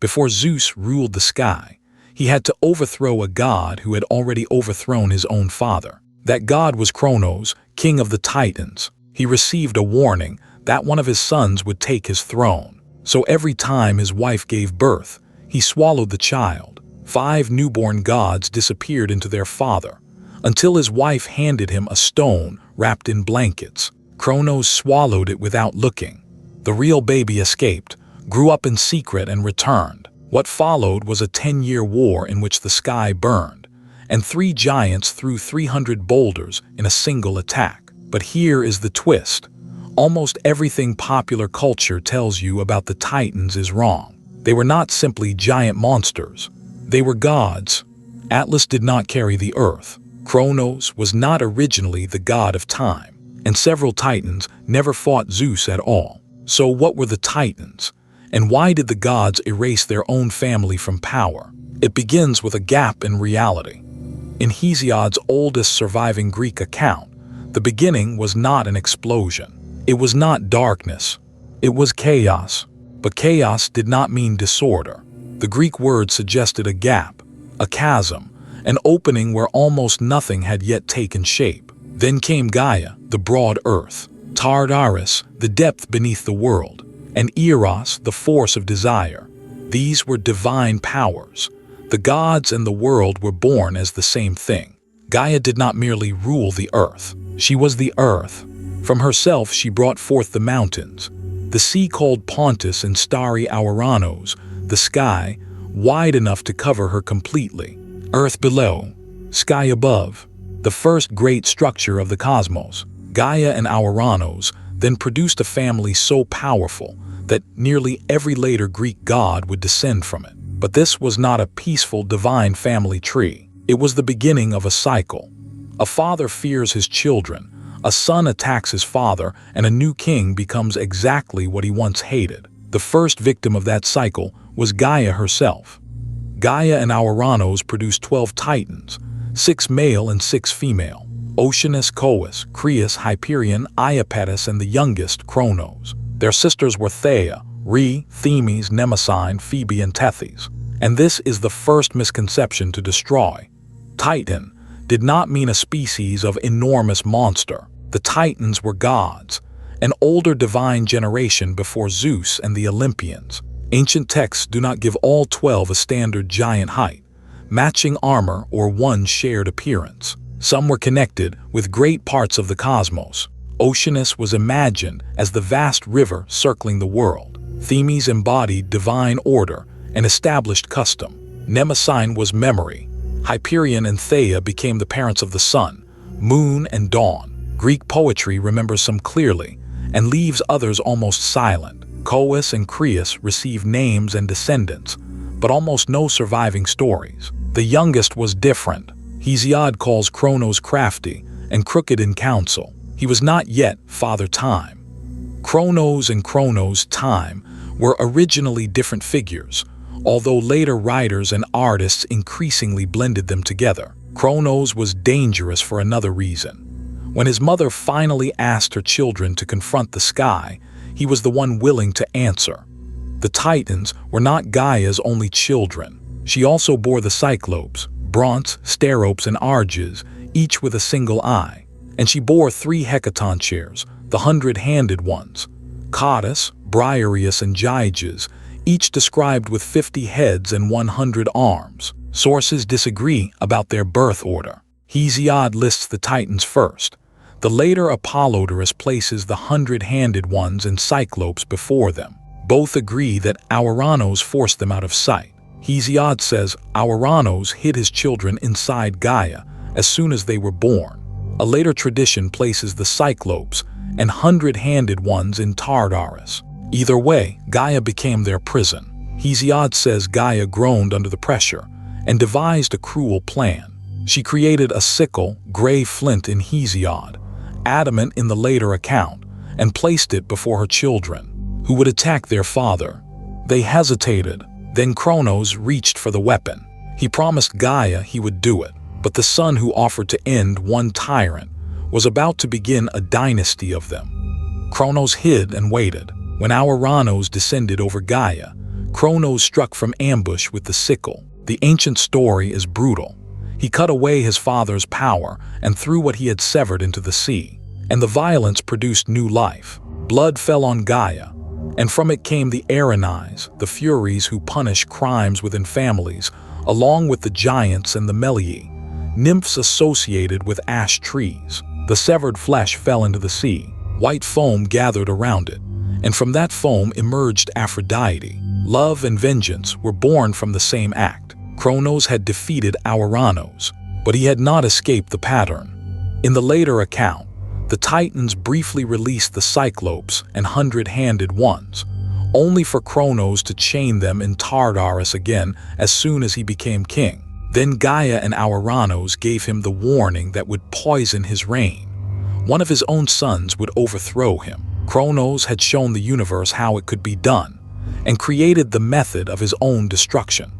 Before Zeus ruled the sky, he had to overthrow a god who had already overthrown his own father. That god was Kronos, king of the Titans. He received a warning that one of his sons would take his throne. So every time his wife gave birth, he swallowed the child. 5 newborn gods disappeared into their father, until his wife handed him a stone wrapped in blankets. Kronos swallowed it without looking. The real baby escaped, grew up in secret and returned. What followed was a 10-year war in which the sky burned, and 3 giants threw 300 boulders in a single attack. But here is the twist. Almost everything popular culture tells you about the Titans is wrong. They were not simply giant monsters. They were gods. Atlas did not carry the earth. Kronos was not originally the god of time, and several Titans never fought Zeus at all. So what were the Titans? And why did the gods erase their own family from power? It begins with a gap in reality. In Hesiod's oldest surviving Greek account, the beginning was not an explosion. It was not darkness. It was chaos. But chaos did not mean disorder. The Greek word suggested a gap, a chasm, an opening where almost nothing had yet taken shape. Then came Gaia, the broad earth, Tartarus, the depth beneath the world, and Eros, the force of desire. These were divine powers. The gods and the world were born as the same thing. Gaia did not merely rule the earth. She was the earth. From herself she brought forth the mountains, the sea called Pontus and starry Auranos, the sky, wide enough to cover her completely. Earth below, sky above, the first great structure of the cosmos. Gaia and Auranos then produced a family so powerful that nearly every later Greek god would descend from it. But this was not a peaceful divine family tree. It was the beginning of a cycle. A father fears his children, a son attacks his father, and a new king becomes exactly what he once hated. The first victim of that cycle was Gaia herself. Gaia and Auranos produced 12 titans, 6 male and 6 female. Oceanus, Cous, Creus, Hyperion, Iapetus, and the youngest, Kronos. Their sisters were Theia, Rhe, Themis, Mnemosyne, Phoebe, and Tethys. And this is the first misconception to destroy. Titan did not mean a species of enormous monster. The Titans were gods, an older divine generation before Zeus and the Olympians. Ancient texts do not give all 12 a standard giant height, matching armor, or one shared appearance. Some were connected with great parts of the cosmos. Oceanus was imagined as the vast river circling the world. Themis embodied divine order and established custom. Mnemosyne was memory. Hyperion and Theia became the parents of the sun, moon, and dawn. Greek poetry remembers some clearly and leaves others almost silent. Cous and Creus receive names and descendants, but almost no surviving stories. The youngest was different. Hesiod calls Kronos crafty and crooked in counsel. He was not yet Father Time. Kronos and Kronos Time were originally different figures, although later writers and artists increasingly blended them together. Kronos was dangerous for another reason. When his mother finally asked her children to confront the sky, he was the one willing to answer. The Titans were not Gaia's only children. She also bore the Cyclopes, Brontes, Steropes, and Arges, each with a single eye. And she bore 3 hecatoncheires, the 100-handed ones, Cottus, Briareus, and Gyges, each described with 50 heads and 100 arms. Sources disagree about their birth order. Hesiod lists the Titans first. The later Apollodorus places the 100-handed ones and Cyclopes before them. Both agree that Auranos forced them out of sight. Hesiod says Auranos hid his children inside Gaia as soon as they were born. A later tradition places the Cyclopes and 100-handed ones in Tartarus. Either way, Gaia became their prison. Hesiod says Gaia groaned under the pressure and devised a cruel plan. She created a sickle, gray flint in Hesiod, adamant in the later account, and placed it before her children, who would attack their father. They hesitated. Then Kronos reached for the weapon. He promised Gaia he would do it, but the son who offered to end one tyrant was about to begin a dynasty of them. Kronos hid and waited. When Auranos descended over Gaia, Kronos struck from ambush with the sickle. The ancient story is brutal. He cut away his father's power and threw what he had severed into the sea, and the violence produced new life. Blood fell on Gaia, and from it came the Erinyes, the Furies who punish crimes within families, along with the giants and the Melii, nymphs associated with ash trees. The severed flesh fell into the sea. White foam gathered around it, and from that foam emerged Aphrodite. Love and vengeance were born from the same act. Kronos had defeated Ouranos, but he had not escaped the pattern. In the later account, the Titans briefly released the Cyclopes and Hundred-Handed Ones, only for Kronos to chain them in Tartarus again as soon as he became king. Then Gaia and Ouranos gave him the warning that would poison his reign. One of his own sons would overthrow him. Kronos had shown the universe how it could be done, and created the method of his own destruction.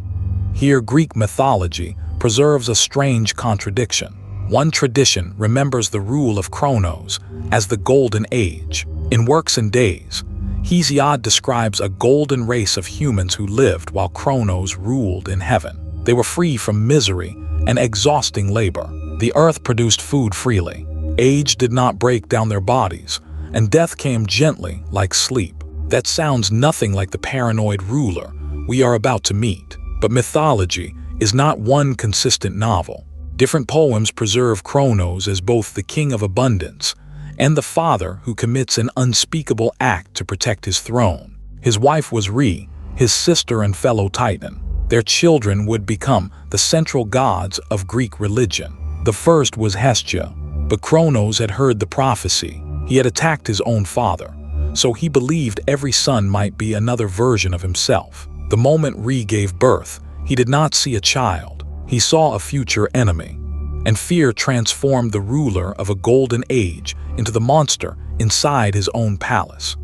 Here, Greek mythology preserves a strange contradiction. One tradition remembers the rule of Kronos as the Golden Age. In Works and Days, Hesiod describes a golden race of humans who lived while Kronos ruled in heaven. They were free from misery and exhausting labor. The earth produced food freely. Age did not break down their bodies, and death came gently like sleep. That sounds nothing like the paranoid ruler we are about to meet. But mythology is not one consistent novel. Different poems preserve Kronos as both the king of abundance and the father who commits an unspeakable act to protect his throne. His wife was Re, his sister and fellow Titan. Their children would become the central gods of Greek religion. The first was Hestia, but Kronos had heard the prophecy. He had attacked his own father, so he believed every son might be another version of himself. The moment Re gave birth, he did not see a child. He saw a future enemy, and fear transformed the ruler of a golden age into the monster inside his own palace.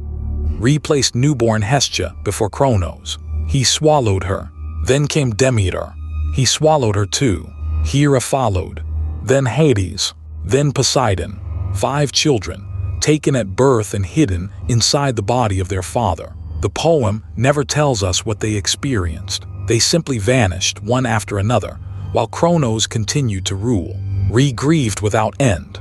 Re placed newborn Hestia before Kronos. He swallowed her. Then came Demeter. He swallowed her too. Hera followed. Then Hades. Then Poseidon. 5 children, taken at birth and hidden inside the body of their father. The poem never tells us what they experienced. They simply vanished one after another, while Kronos continued to rule. Re grieved without end,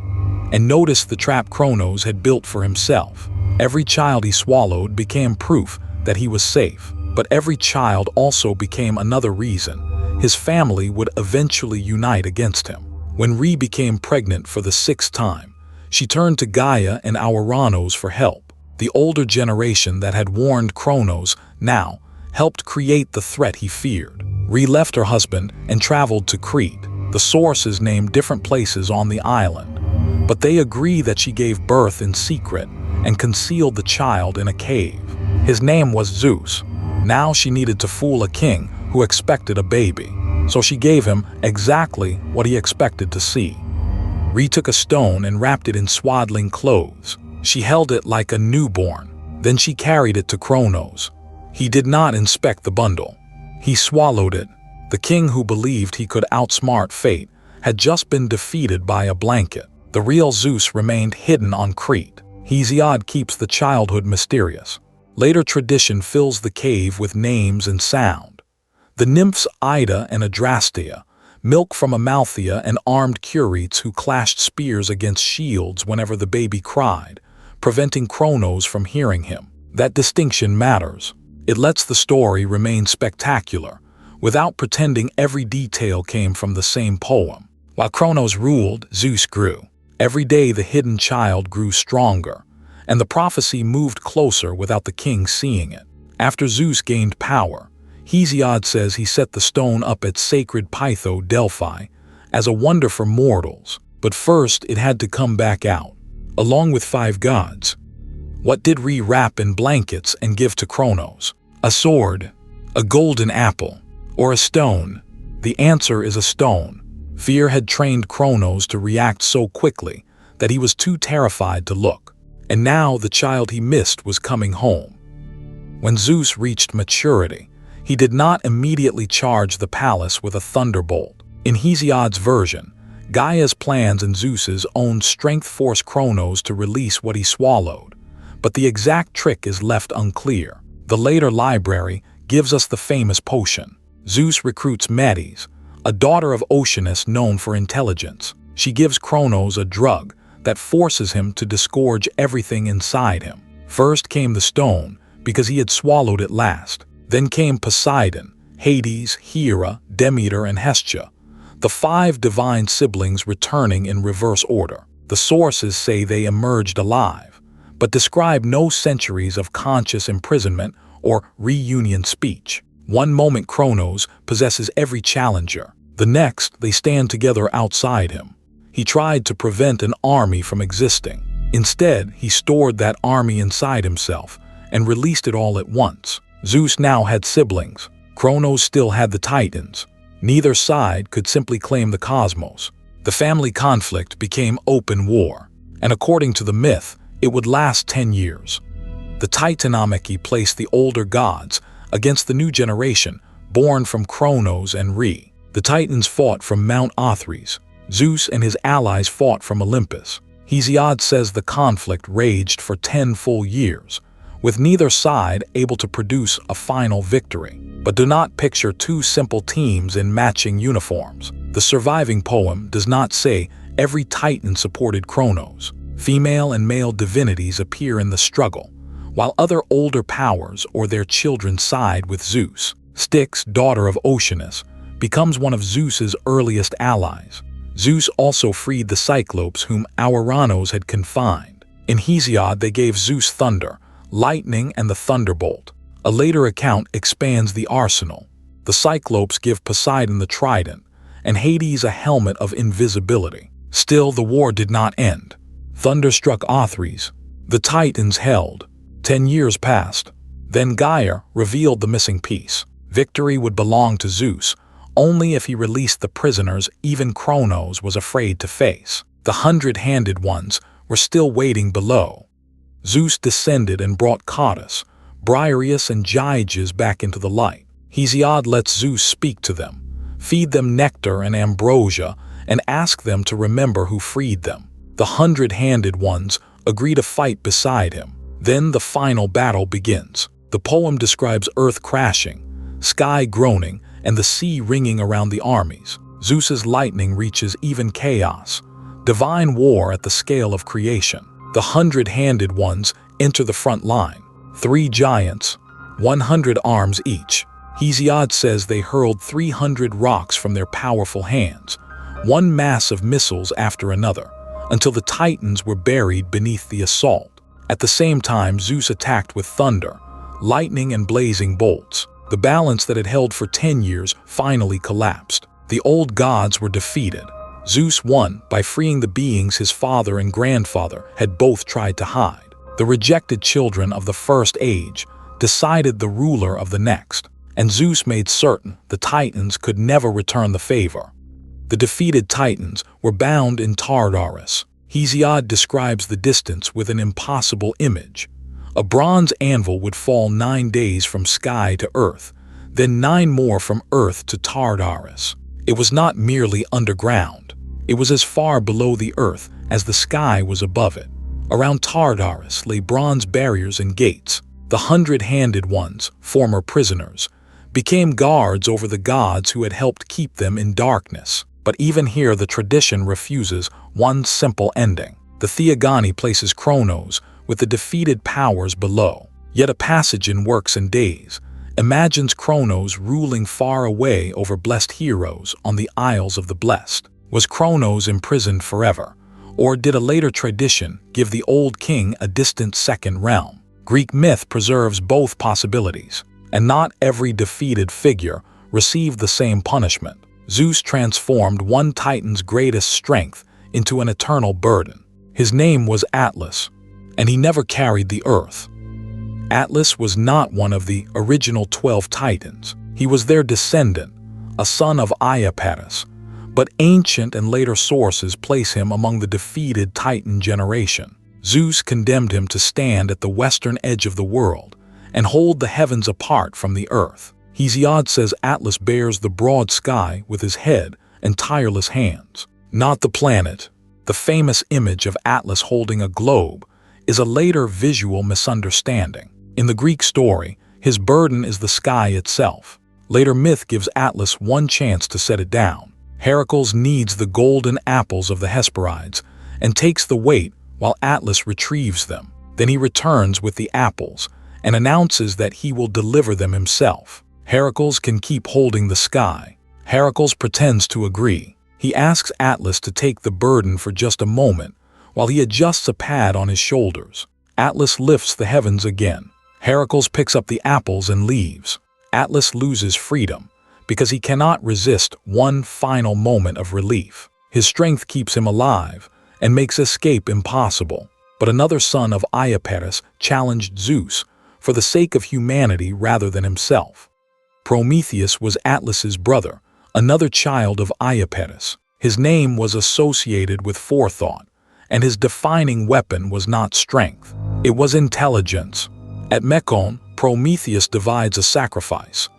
and noticed the trap Kronos had built for himself. Every child he swallowed became proof that he was safe, but every child also became another reason his family would eventually unite against him. When Re became pregnant for the 6th time, she turned to Gaia and Ouranos for help. The older generation that had warned Kronos now helped create the threat he feared. Re left her husband and traveled to Crete. The sources name different places on the island, but they agree that she gave birth in secret and concealed the child in a cave. His name was Zeus. Now she needed to fool a king who expected a baby, so she gave him exactly what he expected to see. Re took a stone and wrapped it in swaddling clothes. She held it like a newborn. Then she carried it to Kronos. He did not inspect the bundle. He swallowed it. The king who believed he could outsmart fate had just been defeated by a blanket. The real Zeus remained hidden on Crete. Hesiod keeps the childhood mysterious. Later tradition fills the cave with names and sound. The nymphs Ida and Adrastea, milk from Amalthea, and armed Curetes who clashed spears against shields whenever the baby cried, preventing Kronos from hearing him. That distinction matters. It lets the story remain spectacular, without pretending every detail came from the same poem. While Kronos ruled, Zeus grew. Every day the hidden child grew stronger, and the prophecy moved closer without the king seeing it. After Zeus gained power, Hesiod says he set the stone up at sacred Pytho Delphi as a wonder for mortals, but first it had to come back out, along with 5 gods. What did Re wrap in blankets and give to Kronos? A sword, a golden apple, or a stone? The answer is a stone. Fear had trained Kronos to react so quickly that he was too terrified to look. And now the child he missed was coming home. When Zeus reached maturity, he did not immediately charge the palace with a thunderbolt. In Hesiod's version, Gaia's plans and Zeus's own strength forced Kronos to release what he swallowed, but the exact trick is left unclear. The later library gives us the famous potion. Zeus recruits Medes, a daughter of Oceanus known for intelligence. She gives Kronos a drug that forces him to disgorge everything inside him. First came the stone, because he had swallowed it last. Then came Poseidon, Hades, Hera, Demeter, and Hestia, the 5 divine siblings returning in reverse order. The sources say they emerged alive, but describe no centuries of conscious imprisonment or reunion speech. One moment Kronos possesses every challenger. The next, they stand together outside him. He tried to prevent an army from existing. Instead, he stored that army inside himself and released it all at once. Zeus now had siblings. Kronos still had the Titans. Neither side could simply claim the cosmos. The family conflict became open war, and according to the myth, it would last 10 years. The Titanomachy placed the older gods against the new generation, born from Kronos and Re. The Titans fought from Mount Othrys. Zeus and his allies fought from Olympus. Hesiod says the conflict raged for 10 full years, with neither side able to produce a final victory. But do not picture 2 simple teams in matching uniforms. The surviving poem does not say every Titan supported Kronos. Female and male divinities appear in the struggle, while other older powers or their children side with Zeus. Styx, daughter of Oceanus, becomes one of Zeus's earliest allies. Zeus also freed the Cyclopes whom Ouranos had confined. In Hesiod, they gave Zeus thunder, lightning, and the thunderbolt. A later account expands the arsenal. The Cyclopes give Poseidon the trident, and Hades a helmet of invisibility. Still, the war did not end. Thunder struck Othrys. The Titans held. 10 years passed. Then Gaia revealed the missing piece. Victory would belong to Zeus, only if he released the prisoners even Kronos was afraid to face. The 100-handed ones were still waiting below. Zeus descended and brought Cottus, Briareus, and Gyges back into the light. Hesiod lets Zeus speak to them, feed them nectar and ambrosia, and ask them to remember who freed them. The 100-handed ones agree to fight beside him. Then the final battle begins. The poem describes earth crashing, sky groaning, and the sea ringing around the armies. Zeus's lightning reaches even chaos, divine war at the scale of creation. The 100-handed ones enter the front line. 3 giants, 100 arms each. Hesiod says they hurled 300 rocks from their powerful hands, one mass of missiles after another, until the Titans were buried beneath the assault. At the same time, Zeus attacked with thunder, lightning, and blazing bolts. The balance that had held for 10 years finally collapsed. The old gods were defeated. Zeus won by freeing the beings his father and grandfather had both tried to hide. The rejected children of the first age decided the ruler of the next, and Zeus made certain the Titans could never return the favor. The defeated Titans were bound in Tartarus. Hesiod describes the distance with an impossible image. A bronze anvil would fall 9 days from sky to earth, then 9 more from earth to Tartarus. It was not merely underground. It was as far below the earth as the sky was above it. Around Tartarus lay bronze barriers and gates. The 100-handed ones, former prisoners, became guards over the gods who had helped keep them in darkness. But even here the tradition refuses one simple ending. The Theogony places Kronos with the defeated powers below. Yet a passage in Works and Days imagines Kronos ruling far away over blessed heroes on the Isles of the Blessed. Was Kronos imprisoned forever? Or did a later tradition give the old king a distant second realm? Greek myth preserves both possibilities, and not every defeated figure received the same punishment. Zeus transformed one Titan's greatest strength into an eternal burden. His name was Atlas, and he never carried the earth. Atlas was not one of the original 12 Titans. He was their descendant, a son of Iapetus, but ancient and later sources place him among the defeated Titan generation. Zeus condemned him to stand at the western edge of the world and hold the heavens apart from the earth. Hesiod says Atlas bears the broad sky with his head and tireless hands, not the planet. The famous image of Atlas holding a globe is a later visual misunderstanding. In the Greek story, His burden is the sky itself. Later myth gives Atlas one chance to set it down. Heracles needs the golden apples of the Hesperides and takes the weight while Atlas retrieves them. Then he returns with the apples and announces that he will deliver them himself. Heracles can keep holding the sky. Heracles pretends to agree. He asks Atlas to take the burden for just a moment while he adjusts a pad on his shoulders. Atlas lifts the heavens again. Heracles picks up the apples and leaves. Atlas loses freedom because he cannot resist one final moment of relief. His strength keeps him alive and makes escape impossible. But another son of Iapetus challenged Zeus for the sake of humanity rather than himself. Prometheus was Atlas's brother, another child of Iapetus. His name was associated with forethought, and his defining weapon was not strength. It was intelligence. At Mekon, Prometheus divides a sacrifice.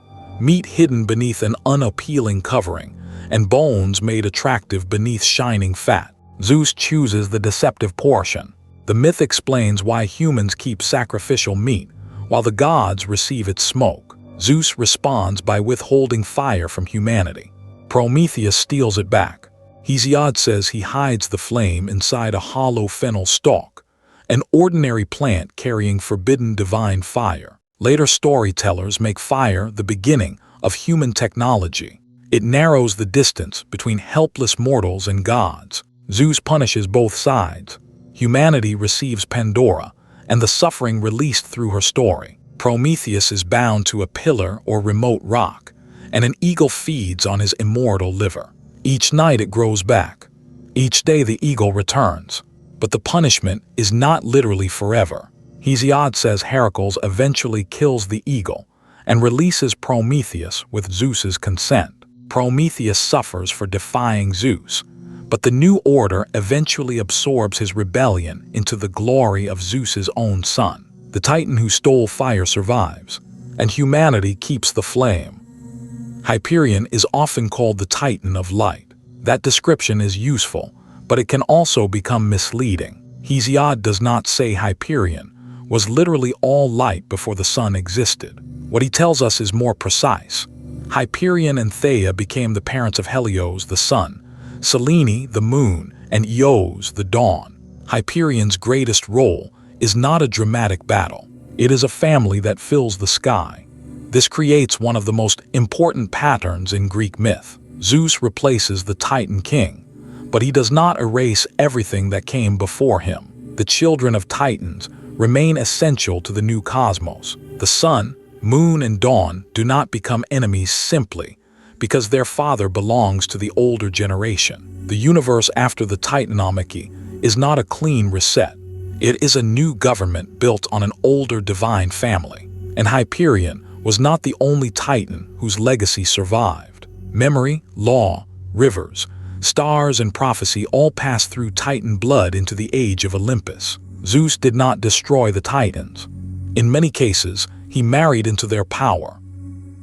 Meat hidden beneath an unappealing covering, and bones made attractive beneath shining fat. Zeus chooses the deceptive portion. The myth explains why humans keep sacrificial meat, while the gods receive its smoke. Zeus responds by withholding fire from humanity. Prometheus steals it back. Hesiod says he hides the flame inside a hollow fennel stalk, an ordinary plant carrying forbidden divine fire. Later storytellers make fire the beginning of human technology. It narrows the distance between helpless mortals and gods. Zeus punishes both sides. Humanity receives Pandora, and the suffering released through her story. Prometheus is bound to a pillar or remote rock, and an eagle feeds on his immortal liver. Each night it grows back. Each day the eagle returns. But the punishment is not literally forever. Hesiod says Heracles eventually kills the eagle and releases Prometheus with Zeus's consent. Prometheus suffers for defying Zeus, but the new order eventually absorbs his rebellion into the glory of Zeus's own son. The Titan who stole fire survives, and humanity keeps the flame. Hyperion is often called the Titan of light. That description is useful, but it can also become misleading. Hesiod does not say Hyperion was literally all light before the sun existed. What he tells us is more precise. Hyperion and Theia became the parents of Helios, the sun, Selene, the moon, and Eos, the dawn. Hyperion's greatest role is not a dramatic battle. It is a family that fills the sky. This creates one of the most important patterns in Greek myth. Zeus replaces the Titan king, but he does not erase everything that came before him. The children of Titans remain essential to the new cosmos. The sun, moon, and dawn do not become enemies simply because their father belongs to the older generation. The universe after the Titanomachy is not a clean reset. It is a new government built on an older divine family. And Hyperion was not the only Titan whose legacy survived. Memory, law, rivers, stars, and prophecy all passed through Titan blood into the age of Olympus. Zeus did not destroy the Titans. In many cases, he married into their power.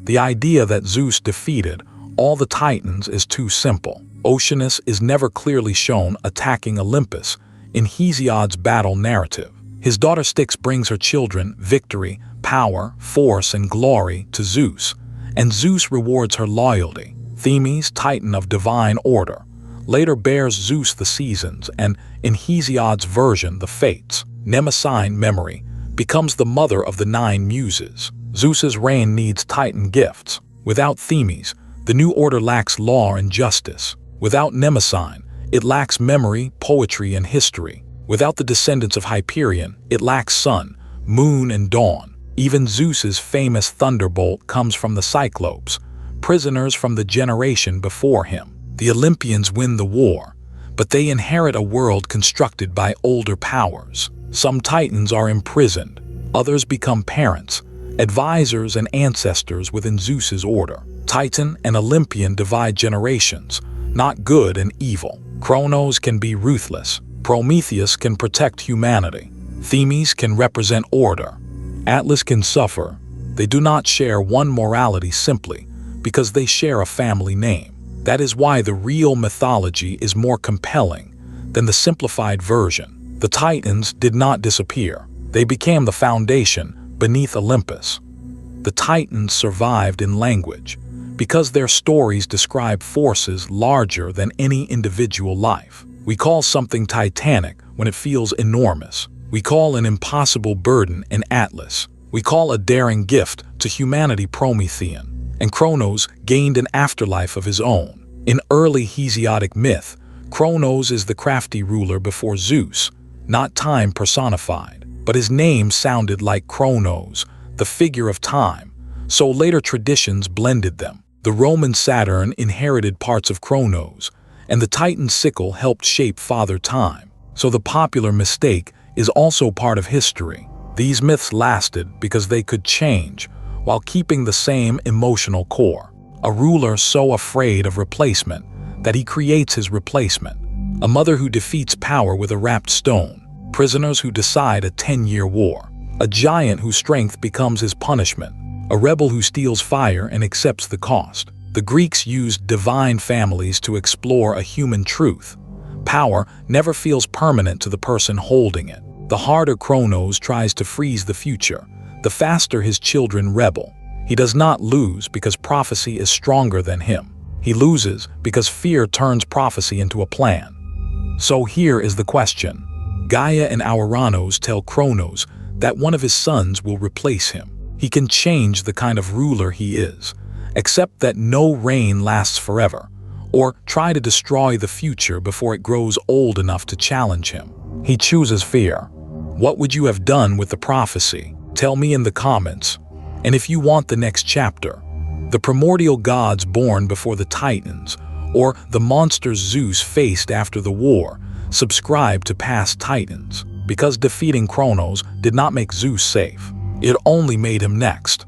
The idea that Zeus defeated all the Titans is too simple. Oceanus is never clearly shown attacking Olympus in Hesiod's battle narrative. His daughter Styx brings her children victory, power, force, and glory to Zeus, and Zeus rewards her loyalty. Themis, Titan of divine order, later bears Zeus the seasons and, in Hesiod's version, the fates. Mnemosyne, memory, becomes the mother of the 9 muses. Zeus's reign needs Titan gifts. Without Themis, the new order lacks law and justice. Without Mnemosyne, it lacks memory, poetry, and history. Without the descendants of Hyperion, it lacks sun, moon, and dawn. Even Zeus's famous thunderbolt comes from the Cyclopes, prisoners from the generation before him. The Olympians win the war, but they inherit a world constructed by older powers. Some Titans are imprisoned, others become parents, advisors, and ancestors within Zeus's order. Titan and Olympian divide generations, not good and evil. Kronos can be ruthless. Prometheus can protect humanity. Themis can represent order. Atlas can suffer. They do not share one morality simply because they share a family name. That is why the real mythology is more compelling than the simplified version. The Titans did not disappear. They became the foundation beneath Olympus. The Titans survived in language, because their stories describe forces larger than any individual life. We call something titanic when it feels enormous. We call an impossible burden an Atlas. We call a daring gift to humanity Promethean. And Kronos gained an afterlife of his own. In early Hesiodic myth, Kronos is the crafty ruler before Zeus, not time personified, but his name sounded like Kronos, the figure of time, so later traditions blended them. The Roman Saturn inherited parts of Kronos, and the Titan sickle helped shape Father Time, so the popular mistake is also part of history. These myths lasted because they could change while keeping the same emotional core. A ruler so afraid of replacement that he creates his replacement. A mother who defeats power with a wrapped stone. Prisoners who decide a 10-year war. A giant whose strength becomes his punishment. A rebel who steals fire and accepts the cost. The Greeks used divine families to explore a human truth. Power never feels permanent to the person holding it. The harder Kronos tries to freeze the future, the faster his children rebel. He does not lose because prophecy is stronger than him. He loses because fear turns prophecy into a plan. So here is the question. Gaia and Ouranos tell Kronos that one of his sons will replace him. He can change the kind of ruler he is, except that no reign lasts forever, or try to destroy the future before it grows old enough to challenge him. He chooses fear. What would you have done with the prophecy? Tell me in the comments. And if you want the next chapter, the primordial gods born before the Titans, or the monsters Zeus faced after the war, subscribe to past Titans, because defeating Kronos did not make Zeus safe. It only made him next.